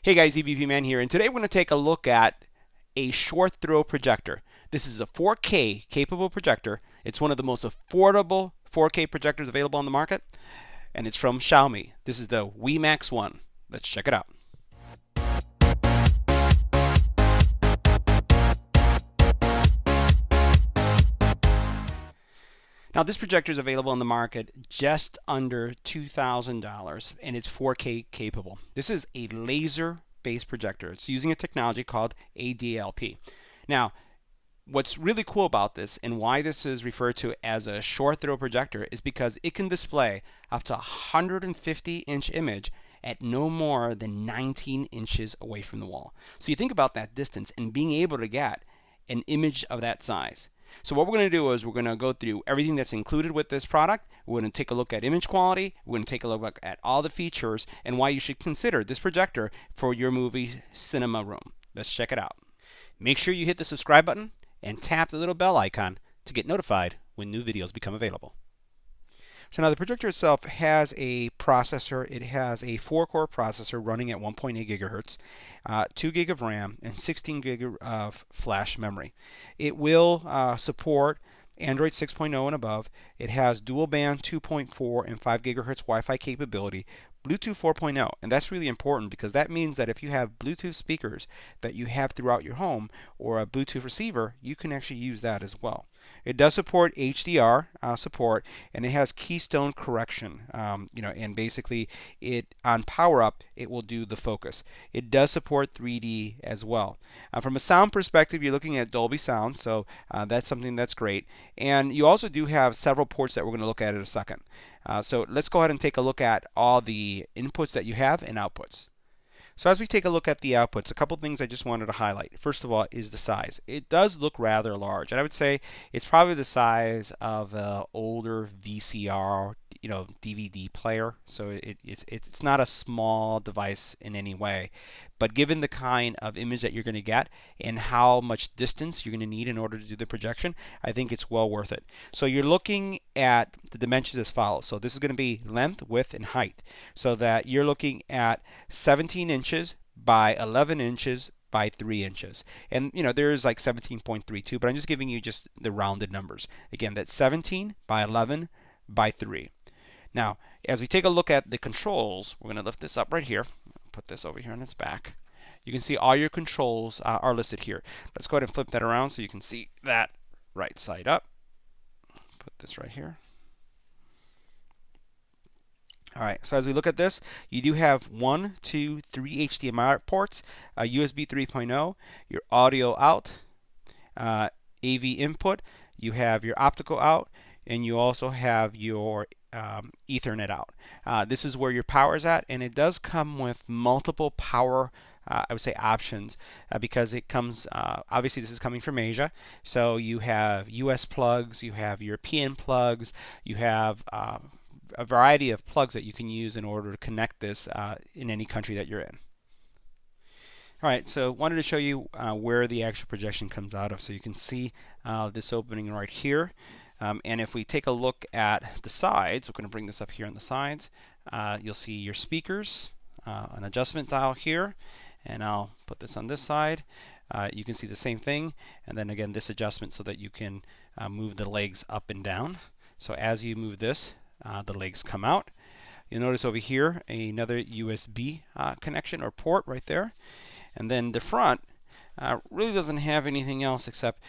Hey guys, EBPMAN here, and today we're going to take a look at a short throw projector. This is a 4K capable projector. It's one of the most affordable 4K projectors available on the market, and it's from Xiaomi. This is the WEMAX 1. Let's check it out. Now this projector is available on the market just under $2,000 and it's 4K capable. This is a laser-based projector. It's using a technology called ADLP. Now, what's really cool about this and why this is referred to as a short throw projector is because it can display up to 150-inch image at no more than 19 inches away from the wall. So you think about that distance and being able to get an image of that size. So what we're going to do is we're going to go through everything that's included with this product. We're going to take a look at image quality. We're going to take a look at all the features and why you should consider this projector for your movie cinema room. Let's check it out. Make sure you hit the subscribe button and tap the little bell icon to get notified when new videos become available. So now the projector itself has a processor. It has a 4-core processor running at 1.8 gigahertz, 2 gig of RAM, and 16 gig of flash memory. It will support Android 6.0 and above. It has dual band 2.4 and 5 gigahertz Wi-Fi capability, Bluetooth 4.0, and that's really important because that means that if you have Bluetooth speakers that you have throughout your home or a Bluetooth receiver, you can actually use that as well. It does support HDR support, and it has keystone correction. And basically, it on power up, it will do the focus. It does support 3D as well. From a sound perspective, you're looking at Dolby sound, so that's something that's great. And you also do have several ports that we're going to look at in a second. So let's go ahead and take a look at all the inputs that you have and outputs. So as we take a look at the outputs, a couple things I just wanted to highlight. First of all is the size. It does look rather large, and I would say it's probably the size of an older VCR, DVD player. So it's not a small device in any way. But given the kind of image that you're going to get and how much distance you're going to need in order to do the projection, I think it's well worth it. So you're looking at the dimensions as follows. So this is going to be length, width, and height. So that you're looking at 17 inches by 11 inches by 3 inches. And there's like 17.32, but I'm just giving you just the rounded numbers. Again, that's 17 by 11 by 3. Now, as we take a look at the controls, we're going to lift this up right here. Put this over here on its back. You can see all your controls are listed here. Let's go ahead and flip that around so you can see that right side up. Put this right here. Alright, so as we look at this, you do have 1, 2, 3 HDMI ports, a USB 3.0, your audio out, AV input, you have your optical out, and you also have your Ethernet out. This is where your power is at, and it does come with multiple power I would say options because it comes obviously this is coming from Asia, so you have US plugs, you have European plugs, you have a variety of plugs that you can use in order to connect this in any country that you're in. Alright, so wanted to show you where the actual projection comes out of, so you can see this opening right here. And if we take a look at the sides, we're going to bring this up here on the sides, you'll see your speakers, an adjustment dial here, and I'll put this on this side. You can see the same thing, and then again this adjustment so that you can move the legs up and down. So as you move this, the legs come out. You'll notice over here another USB connection or port right there, and then the front really doesn't have anything else except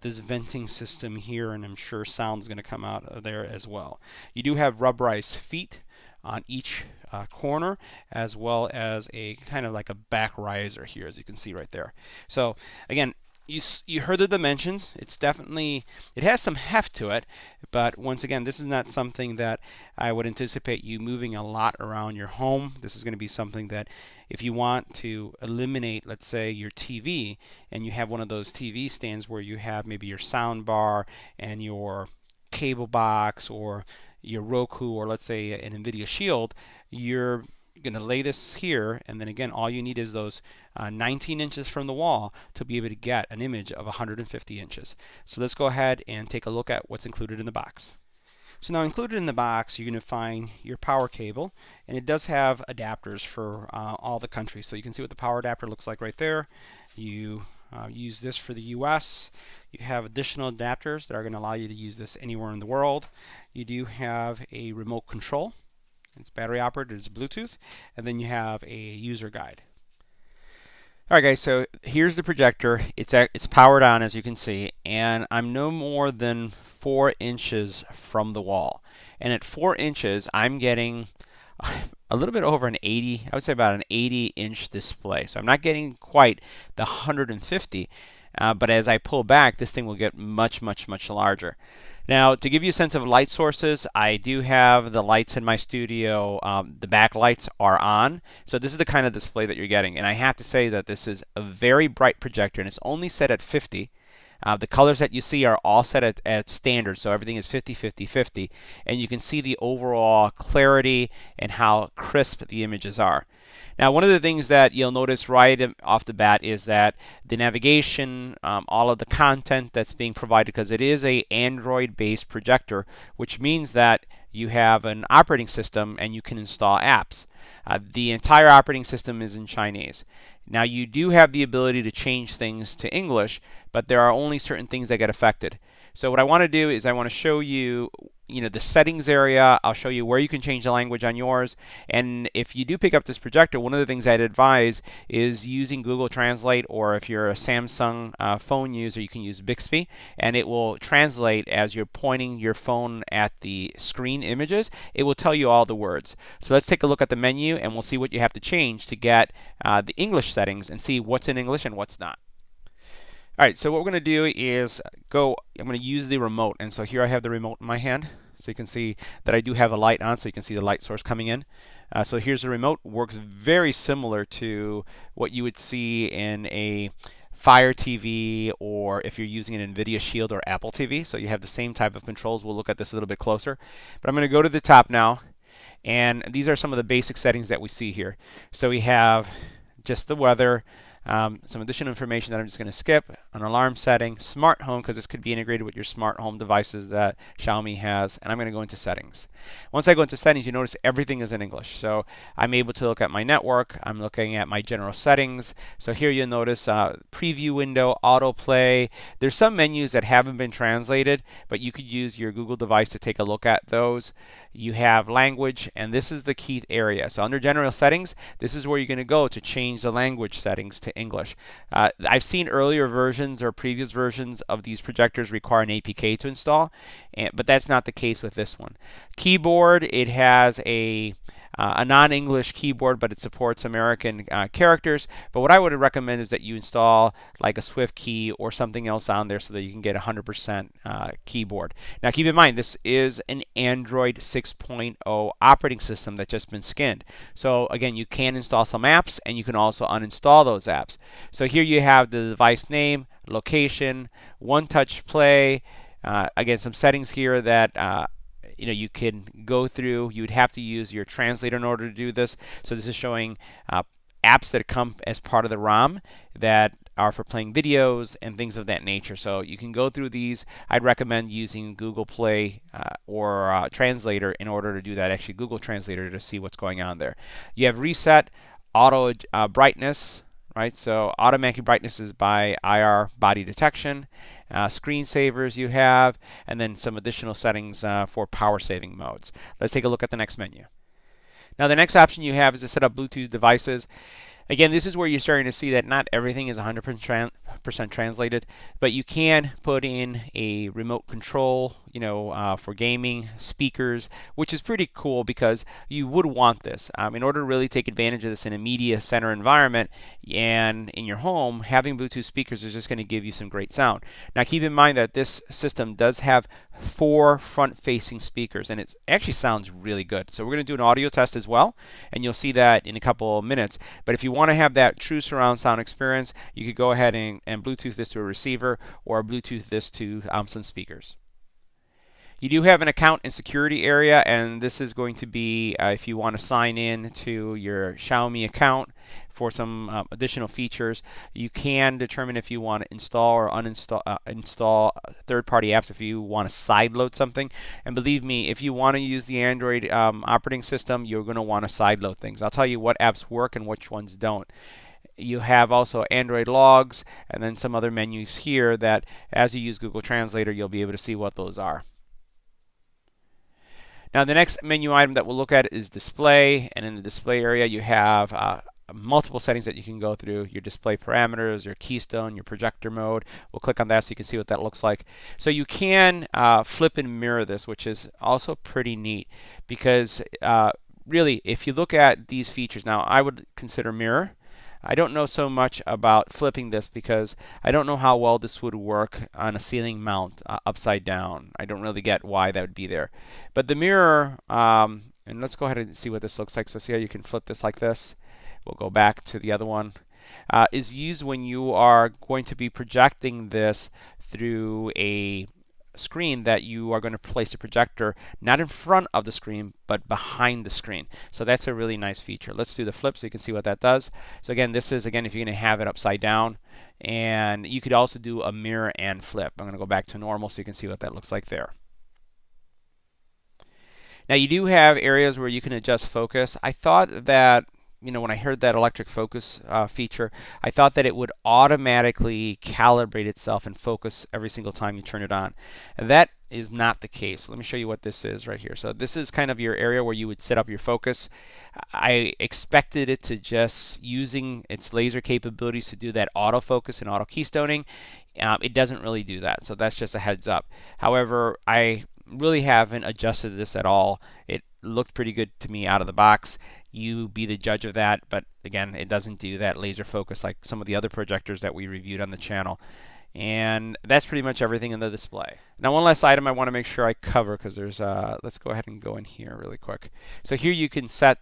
this venting system here, and I'm sure sound's going to come out of there as well. You do have rubberized feet on each corner, as well as a kind of like a back riser here, as you can see right there. So again, you heard the dimensions. It's definitely, it has some heft to it, but once again, this is not something that I would anticipate you moving a lot around your home. This is going to be something that if you want to eliminate, let's say, your TV, and you have one of those TV stands where you have maybe your sound bar and your cable box or your Roku, or let's say an NVIDIA Shield, you're going to lay this here, and then again all you need is those 19 inches from the wall to be able to get an image of 150 inches. So let's go ahead and take a look at what's included in the box. So now included in the box, you're going to find your power cable, and it does have adapters for all the countries. So you can see what the power adapter looks like right there. You use this for the US. You have additional adapters that are going to allow you to use this anywhere in the world. You do have a remote control. It's battery operated, it's Bluetooth, and then you have a user guide. Alright guys, so here's the projector. It's powered on, as you can see, and I'm no more than 4 inches from the wall. And at 4 inches, I'm getting a little bit over an 80, I would say about an 80-inch display. So I'm not getting quite the 150, but as I pull back, this thing will get much, much, much larger. Now, to give you a sense of light sources, I do have the lights in my studio. The back lights are on. So this is the kind of display that you're getting. And I have to say that this is a very bright projector, and it's only set at 50. The colors that you see are all set at standard, so everything is 50, 50, 50. And you can see the overall clarity and how crisp the images are. Now, one of the things that you'll notice right off the bat is that the navigation, all of the content that's being provided, because it is a Android-based projector, which means that you have an operating system and you can install apps. The entire operating system is in Chinese. Now, you do have the ability to change things to English, but there are only certain things that get affected. So what I want to do is I want to show you, the settings area. I'll show you where you can change the language on yours. And if you do pick up this projector, one of the things I'd advise is using Google Translate, or if you're a Samsung phone user, you can use Bixby, and it will translate as you're pointing your phone at the screen images. It will tell you all the words. So let's take a look at the menu, and we'll see what you have to change to get the English settings and see what's in English and what's not. Alright, so what we're going to do is I'm going to use the remote, and so here I have the remote in my hand. So you can see that I do have a light on, so you can see the light source coming in. So here's the remote. Works very similar to what you would see in a Fire TV, or if you're using an NVIDIA Shield or Apple TV. So you have the same type of controls. We'll look at this a little bit closer. But I'm going to go to the top now, and these are some of the basic settings that we see here. So we have just the weather, some additional information that I'm just going to skip, an alarm setting, smart home, because this could be integrated with your smart home devices that Xiaomi has, and I'm going to go into settings. Once I go into settings, you notice everything is in English. So I'm able to look at my network, I'm looking at my general settings. So here you'll notice preview window, autoplay. There's some menus that haven't been translated, but you could use your Google device to take a look at those. You have language, and this is the key area. So under general settings, this is where you're going to go to change the language settings to English. I've seen earlier versions or previous versions of these projectors require an APK to install, but that's not the case with this one. Keyboard, it has a non-English keyboard, but it supports American characters. But what I would recommend is that you install like a Swift key or something else on there so that you can get 100% keyboard. Now keep in mind, this is an Android 6.0 operating system that's just been skinned. So again, you can install some apps, and you can also uninstall those apps. So here you have the device name, location, one-touch play. Again, some settings here that you can go through. You would have to use your translator in order to do this. So this is showing apps that come as part of the ROM that are for playing videos and things of that nature. So you can go through these. I'd recommend using Google Play or Translator in order to do that. Actually, Google Translator, to see what's going on there. You have reset, auto brightness, right? So automatic brightness is by IR body detection. Screensavers you have, and then some additional settings for power saving modes. Let's take a look at the next menu. Now the next option you have is to set up Bluetooth devices. Again, this is where you're starting to see that not everything is 100% translated, but you can put in a remote control, for gaming, speakers, which is pretty cool because you would want this. In order to really take advantage of this in a media center environment and in your home, having Bluetooth speakers is just going to give you some great sound. Now keep in mind that this system does have 4 front-facing speakers, and it actually sounds really good. So we're going to do an audio test as well, and you'll see that in a couple of minutes. But if you want to have that true surround sound experience, you could go ahead and Bluetooth this to a receiver, or Bluetooth this to some speakers. You do have an account and security area, and this is going to be if you want to sign in to your Xiaomi account. for some additional features. You can determine if you want to install or uninstall install third-party apps if you want to sideload something. And believe me, if you want to use the Android operating system, you're going to want to sideload things. I'll tell you what apps work and which ones don't. You have also Android logs and then some other menus here that as you use Google Translator, you'll be able to see what those are. Now the next menu item that we'll look at is display, and in the display area you have multiple settings that you can go through, your display parameters, your keystone, your projector mode. We'll click on that so you can see what that looks like. So you can flip and mirror this, which is also pretty neat because really if you look at these features, now I would consider mirror. I don't know so much about flipping this because I don't know how well this would work on a ceiling mount upside down. I don't really get why that would be there. But the mirror, and let's go ahead and see what this looks like. So see how you can flip this like this. We'll go back to the other one. Is used when you are going to be projecting this through a screen that you are going to place a projector not in front of the screen but behind the screen. So that's a really nice feature. Let's do the flip so you can see what that does. So again, this is if you're going to have it upside down, and you could also do a mirror and flip. I'm going to go back to normal so you can see what that looks like there. Now you do have areas where you can adjust focus. I thought that when I heard that electric focus feature, I thought that it would automatically calibrate itself and focus every single time you turn it on. And that is not the case. Let me show you what this is right here. So this is kind of your area where you would set up your focus. I expected it to just using its laser capabilities to do that autofocus and auto keystoning. It doesn't really do that, so that's just a heads up. However, I really haven't adjusted this at all. It looked pretty good to me out of the box. You be the judge of that, but again, it doesn't do that laser focus like some of the other projectors that we reviewed on the channel. And that's pretty much everything in the display. Now one last item I want to make sure I cover, because there's let's go ahead and go in here really quick. So here you can set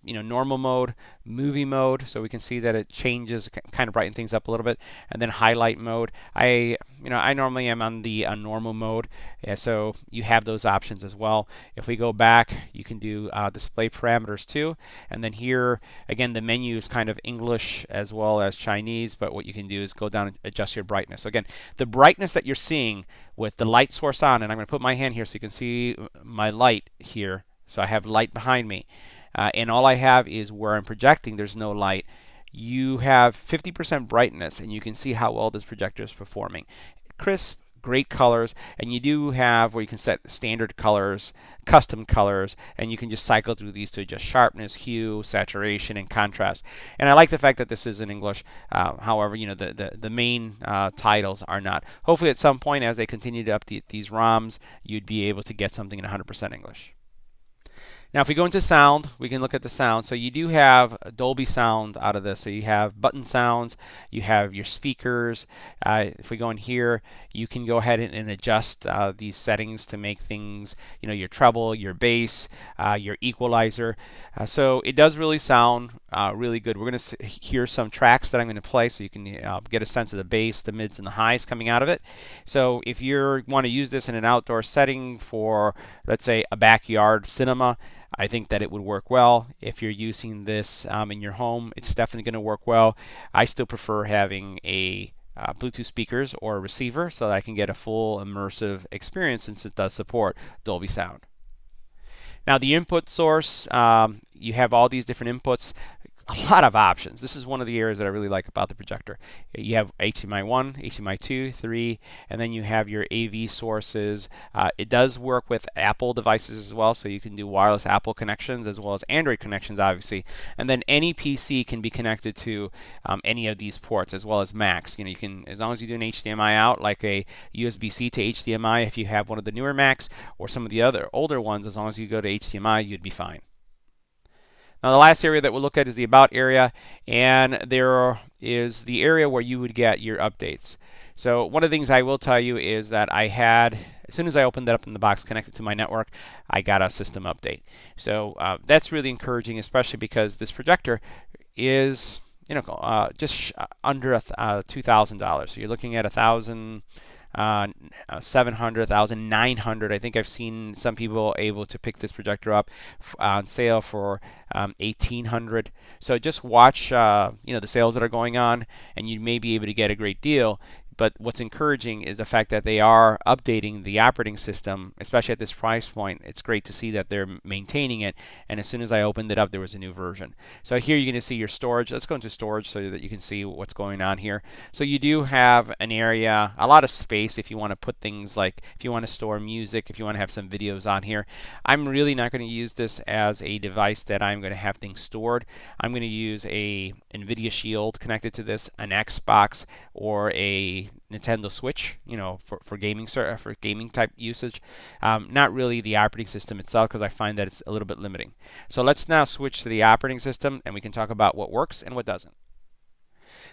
normal mode, movie mode, so we can see that it changes, kind of brighten things up a little bit, and then highlight mode. I normally am on the normal mode, so you have those options as well. If we go back, you can do display parameters too, and then here again the menu is kind of English as well as Chinese, but what you can do is go down and adjust your brightness. So again, the brightness that you're seeing with the light source on, and I'm going to put my hand here so you can see my light here, so I have light behind me. And all I have is where I'm projecting, there's no light. You have 50% brightness, and you can see how well this projector is performing. Crisp, great colors, and you do have where you can set standard colors, custom colors, and you can just cycle through these to adjust sharpness, hue, saturation, and contrast. And I like the fact that this is in English. However, the main titles are not. Hopefully at some point as they continue to update these ROMs, you'd be able to get something in 100% English. Now if we go into sound, we can look at the sound. So you do have Dolby sound out of this. So you have button sounds, you have your speakers. If we go in here, you can go ahead and adjust these settings to make things, your treble, your bass, your equalizer. So it does really sound really good. We're going to hear some tracks that I'm going to play so you can get a sense of the bass, the mids, and the highs coming out of it. So if you want to use this in an outdoor setting for, let's say, a backyard cinema, I think that it would work well. If you're using this in your home, it's definitely going to work well. I still prefer having a Bluetooth speakers or a receiver so that I can get a full immersive experience since it does support Dolby sound. Now the input source, you have all these different inputs. A lot of options. This is one of the areas that I really like about the projector. You have HDMI 1, HDMI 2, 3, and then you have your AV sources. It does work with Apple devices as well, so you can do wireless Apple connections as well as Android connections, obviously. And then any PC can be connected to any of these ports as well as Macs. You can, as long as you do an HDMI out, like a USB-C to HDMI, if you have one of the newer Macs or some of the other older ones, as long as you go to HDMI, you'd be fine. Now the last area that we'll look at is the About area, and there is the area where you would get your updates. So one of the things I will tell you is that I had, as soon as I opened that up in the box connected to my network, I got a system update. So that's really encouraging, especially because this projector is just under $2,000. So you're looking at $1,000, 700, 900. I think I've seen some people able to pick this projector up on sale for 1800. So just watch the sales that are going on, and you may be able to get a great deal. But what's encouraging is the fact that they are updating the operating system, especially at this price point. It's great to see that they're maintaining it. And as soon as I opened it up, there was a new version. So here you're going to see your storage. Let's go into storage so that you can see what's going on here. So you do have an area, a lot of space if you want to put things like, if you want to store music, if you want to have some videos on here. I'm really not going to use this as a device that I'm going to have things stored. I'm going to use a NVIDIA Shield connected to this, an Xbox, or a Nintendo Switch, for gaming type usage. Not really the operating system itself, because I find that it's a little bit limiting. So let's now switch to the operating system, and we can talk about what works and what doesn't.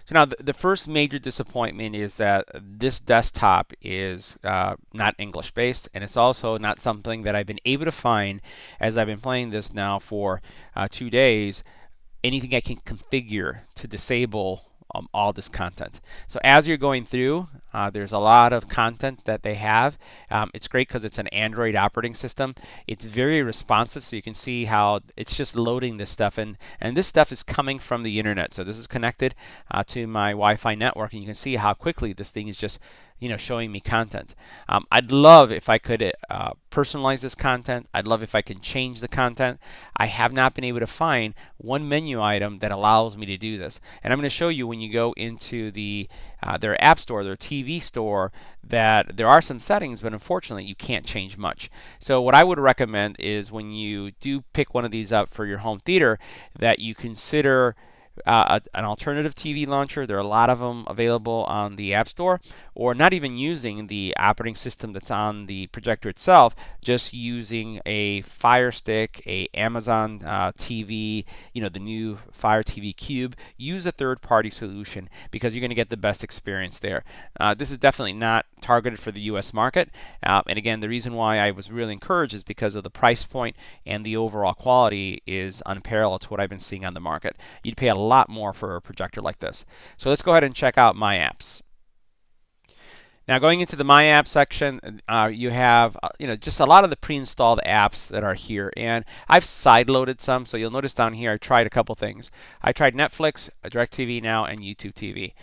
So now the first major disappointment is that this desktop is not English based, and it's also not something that I've been able to find as I've been playing this now for 2 days. Anything I can configure to disable all this content. So as you're going through, there's a lot of content that they have. It's great because it's an Android operating system. It's very responsive, so you can see how it's just loading this stuff, and this stuff is coming from the internet. So this is connected to my Wi-Fi network, and you can see how quickly this thing is just showing me content. I'd love if I could personalize this content. I'd love if I can change the content. I have not been able to find one menu item that allows me to do this. And I'm going to show you when you go into their app store, their TV store, that there are some settings, but unfortunately you can't change much. So what I would recommend is when you do pick one of these up for your home theater, that you consider an alternative TV launcher. There are a lot of them available on the App Store, or not even using the operating system that's on the projector itself, just using a Fire Stick, a Amazon TV, the new Fire TV Cube. Use a third-party solution because you're going to get the best experience there. This is definitely not targeted for the US market, and again, the reason why I was really encouraged is because of the price point, and the overall quality is unparalleled to what I've been seeing on the market. You'd pay a lot more for a projector like this. So let's go ahead and check out My Apps. Now going into the My Apps section, you have just a lot of the pre-installed apps that are here, and I've sideloaded some. So you'll notice down here I tried a couple things. I tried Netflix, Directv Now, and YouTube TV.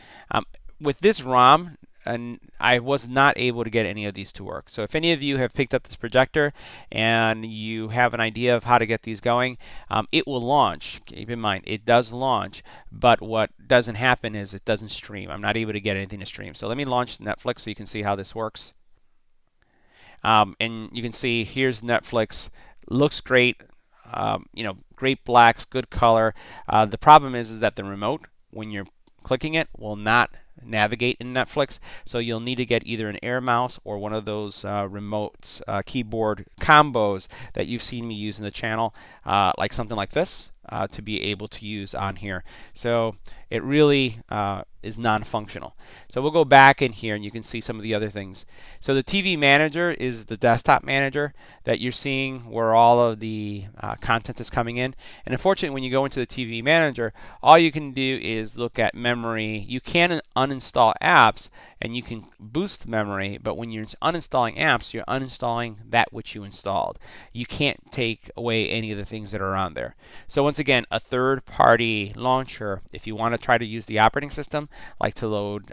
With this ROM, and I was not able to get any of these to work. So if any of you have picked up this projector and you have an idea of how to get these going, it will launch. Keep in mind, it does launch, but what doesn't happen is it doesn't stream. I'm not able to get anything to stream. So let me launch Netflix so you can see how this works. And you can see here's Netflix. Looks great. Great blacks, good color. The problem is that the remote, when you're clicking it, will not navigate in Netflix, so you'll need to get either an Air mouse or one of those remote keyboard combos that you've seen me use in the channel, like something like this, to be able to use on here. So it really is non-functional. So we'll go back in here and you can see some of the other things. So the TV manager is the desktop manager that you're seeing where all of the content is coming in. And unfortunately, when you go into the TV manager, all you can do is look at memory. You can uninstall apps and you can boost memory, but when you're uninstalling apps, you're uninstalling that which you installed. You can't take away any of the things that are on there. So once again, a third-party launcher, if you want to try to use the operating system, like to load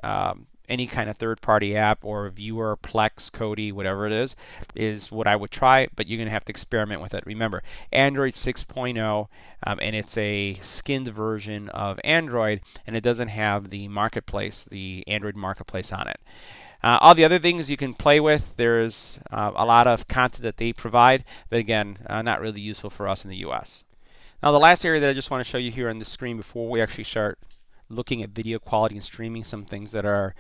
any kind of third-party app or viewer, Plex, Kodi, whatever it is what I would try, but you're going to have to experiment with it. Remember, Android 6.0, and it's a skinned version of Android, and it doesn't have the marketplace, the Android marketplace on it. All the other things you can play with, there's a lot of content that they provide, but again, not really useful for us in the US. Now the last area that I just want to show you here on the screen before we actually start looking at video quality and streaming some things that are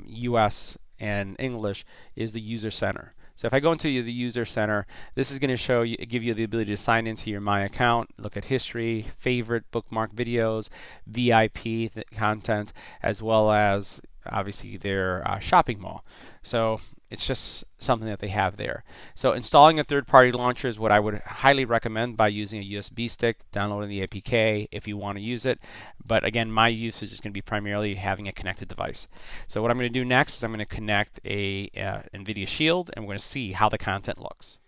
US and English is the user center. So if I go into the user center, this is going to give you the ability to sign into your My account, look at history, favorite, bookmark videos, VIP content, as well as obviously their shopping mall. So It's just something that they have there. So installing a third-party launcher is what I would highly recommend by using a USB stick, downloading the APK if you want to use it. But again, my usage is going to be primarily having a connected device. So what I'm going to do next is I'm going to connect a NVIDIA Shield, and we're going to see how the content looks.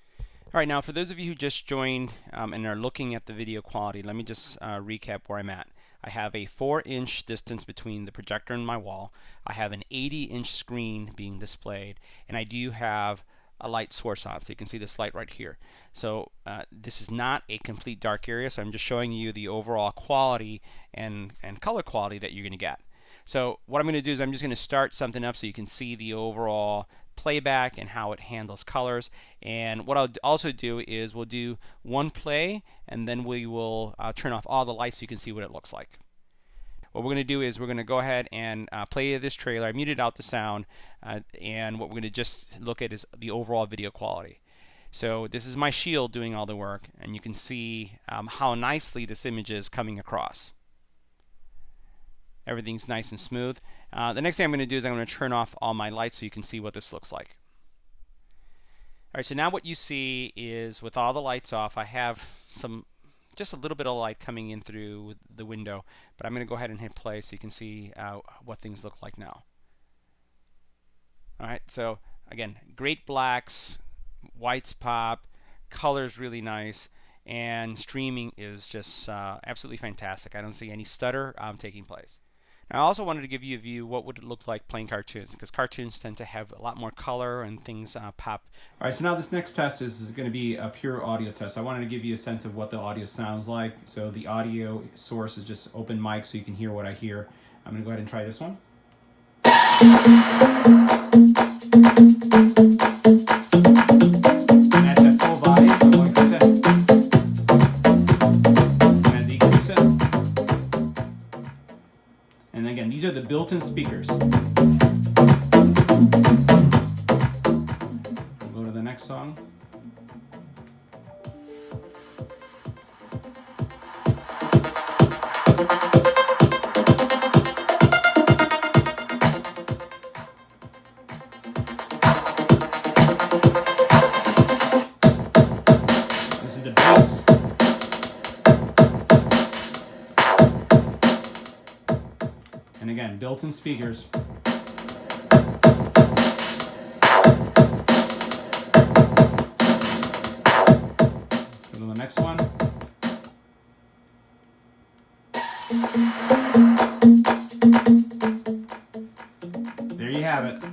All right, now for those of you who just joined and are looking at the video quality, let me just recap where I'm at. I have a 4-inch distance between the projector and my wall. I have an 80-inch screen being displayed, and I do have a light source on, so you can see this light right here. So this is not a complete dark area, so I'm just showing you the overall quality and color quality that you're going to get. So what I'm going to do is I'm just going to start something up so you can see the overall playback and how it handles colors. And what I'll also do is we'll do one play, and then we will turn off all the lights so you can see what it looks like. What we're going to do is we're going to go ahead and play this trailer. I muted out the sound, and what we're going to just look at is the overall video quality. So this is my Shield doing all the work, and you can see how nicely this image is coming across. Everything's nice and smooth. The next thing I'm going to do is I'm going to turn off all my lights so you can see what this looks like. All right, so now what you see is with all the lights off, I have just a little bit of light coming in through the window, but I'm going to go ahead and hit play so you can see what things look like now. All right, so again, great blacks, whites pop, colors really nice, and streaming is just absolutely fantastic. I don't see any stutter taking place. Now, I also wanted to give you a view what would it look like playing cartoons, because cartoons tend to have a lot more color and things pop. All right, so now this next test is going to be a pure audio test. I wanted to give you a sense of what the audio sounds like. So the audio source is just open mic so you can hear what I hear. I'm going to go ahead and try this one. And that's at full volume, so I'm going to increase it. And decrease it. And again, these are the built-in speakers. We'll go to the next song. This is the bass. And again, built-in speakers. Go to the next one. There you have it.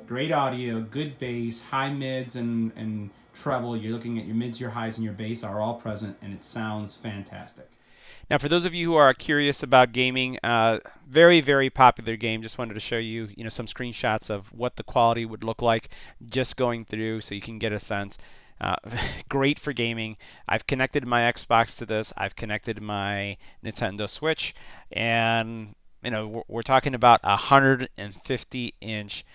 Great audio, good bass, high mids and treble. You're looking at your mids, your highs, and your bass are all present, and it sounds fantastic. Now, for those of you who are curious about gaming, very, very popular game. Just wanted to show you, some screenshots of what the quality would look like just going through, so you can get a sense. Great for gaming. I've connected my Xbox to this. I've connected my Nintendo Switch, and we're talking about a 150-inch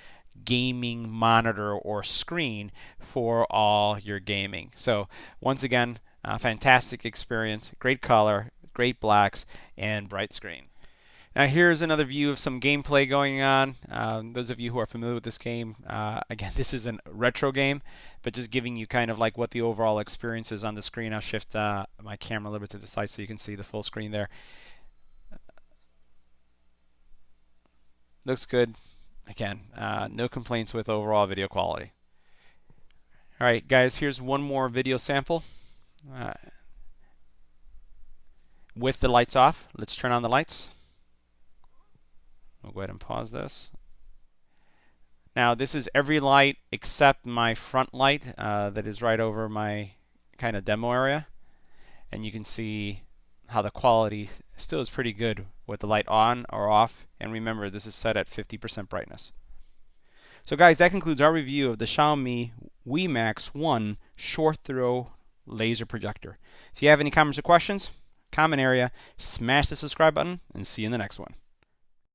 gaming monitor or screen for all your gaming. So once again, fantastic experience, great color, great blacks, and bright screen. Now here's another view of some gameplay going on. Those of you who are familiar with this game, again, this is a retro game, but just giving you kind of like what the overall experience is on the screen. I'll shift my camera a little bit to the side so you can see the full screen there. Looks good. Again, no complaints with overall video quality. All right, guys, here's one more video sample. With the lights off, let's turn on the lights. We'll go ahead and pause this. Now, this is every light except my front light that is right over my kind of demo area. And you can see how the quality still is pretty good with the light on or off. And remember, this is set at 50% brightness. So guys, that concludes our review of the Xiaomi WEMAX 1 short throw laser projector. If you have any comments or questions, comment area, smash the subscribe button, and see you in the next one.